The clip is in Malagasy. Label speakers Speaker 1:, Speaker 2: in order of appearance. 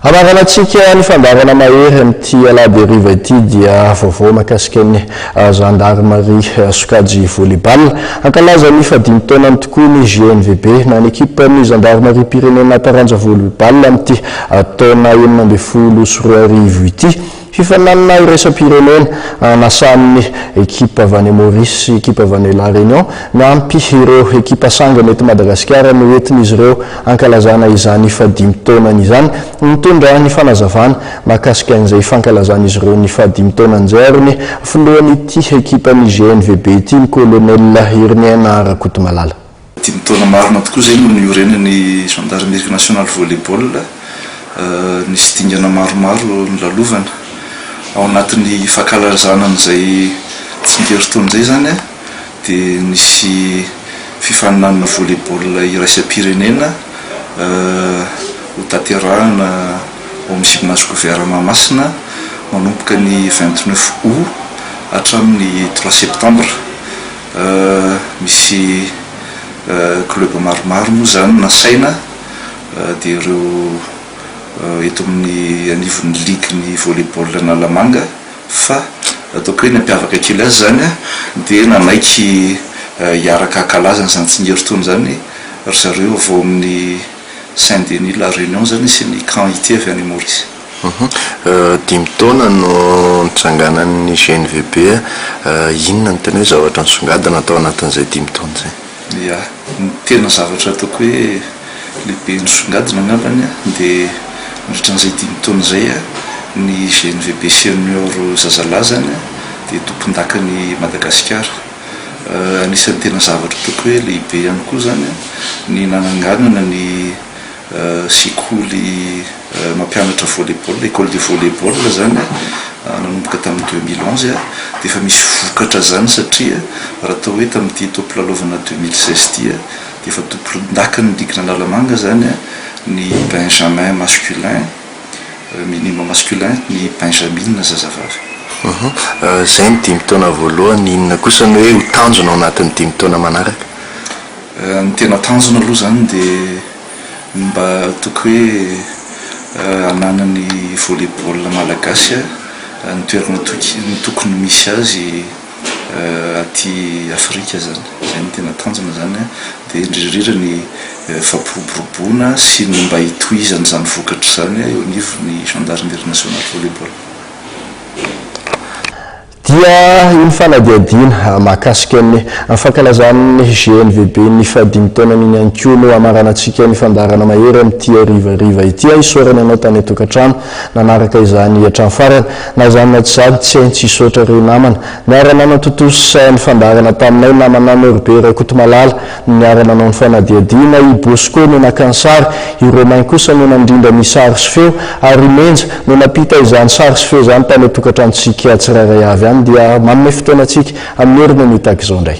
Speaker 1: Amaranatsika ny fandarana mahery amin'ity alahady hariva ity dia vaovao mahakasika ny gendarmerie sokajy volleyball. Ankalaza ny 5 taonany tokoa ny GNVB na ny ekipa ny gendarmerie pirenena taranja volleyball amin'ity taona 2024 ity. Fifananana iraisam-pirenena nasamin'ny ekipa avy any Maurice, ekipa avy any La Réunion miampy ireo ekipa sangany eto Madagasikara no entin'izy ireo ankalazana izany 5 taonany izany. Mitondra ny fanazavana mahakasika an'izay fankalazan'izy ireo ny 5 taonan'izay filohan'ity ekipa ny GNVB ity ny colonel Irniana Rakotomalala.
Speaker 2: 5 taona marina tokoa zay no niorenan'ny gendarmerie nationale volleyball, nisy dingana maromaro nilalovana ao anatin'ny fankalazanan'izay tsingeritaon'izay zany dia nisy fifaninanana volleyball iraisam-pirenena ho tanterahana ao amin'ny gymnase Gouvernement Mahamasina manomboka ny 29 août hatramin'ny 3 septembre. Misy club maromaro moa zany nasaina dia ireo eto amin'ny anivon'ny ligue ny volleyball Analamanga fa ataoko hoe nampiavaka kely azy zany dia nanaiky hiaraka ankalazana zany tsingeritaona zany ry zareo vao amin'ny Saint-Denis La Réunion zany sy ny camp ity avy any Maurice.
Speaker 3: 5 taona no nitsanganan'ny GNVB, inona ny tena hoe zavatra nisongadina atao anatin'izay 5 taona zay?
Speaker 2: Ya, ny tena zavatra ataoko hoe lehibe nisongadina angambany dia nandritran'izay 5 taona zay ny GNVB senior zazalahy zany dia tompon-dakan'ny Madagasikara. Anisan'ny tena zavatra ataoko hoe lehibe ihany koa zany ny nananganana ny sekoly mampianatra volleyball, école de volleyball zany nanomboka tamin'ny 2011 dia efa misy vokatra zany satria raha atao hoe tamin'ity tompolalovana 2016 dia efa tompon-dakan'ny ligue Analamanga zany ny benjamin masculin, minima masculin, ny benjamin zazavavy.
Speaker 3: Zay ny 5 taona voalohany, inona kosa ny hoe ho tanjona ao anatin'ny 5 taona manaraka?
Speaker 2: Ny tena tanjona aloha zany dia mba ataoko hoe hananany volleyball malagasy ny toerana tokony misy azy aty Afrika zany. Zay ny tena tanjona zany dia indrindrindra ny fampiroboroboana sy ny mba hitohizana zany vokatra zany eo anivon'ny gendarmerie nationale volleyball.
Speaker 1: Dia iny fanadiadina mahakasika ny fankalazan'ny GNVB ny 5 taonany iny ihany koa no amaranantsika ny fandarana mahery amin'ity arivariva ity. Isorana ianao tany atokantrano nanaraka izany hatrany farany na izany na tsy zany tsy hainy tsy hisaotra ireo namana. Niarana natotosa ny fandarana taminay namana Norbe Rakotomalala, niarana nanao ny fanadiadina i Bosco no nakansary, i Romain kosa no nandrindra ny sary sy feo, ary Menja no napita izany sary sy feo zany tany atokantranotsika tsirairay avy any. Dia manome fotoana antsika amin'ny orina ny tahaka izao indray.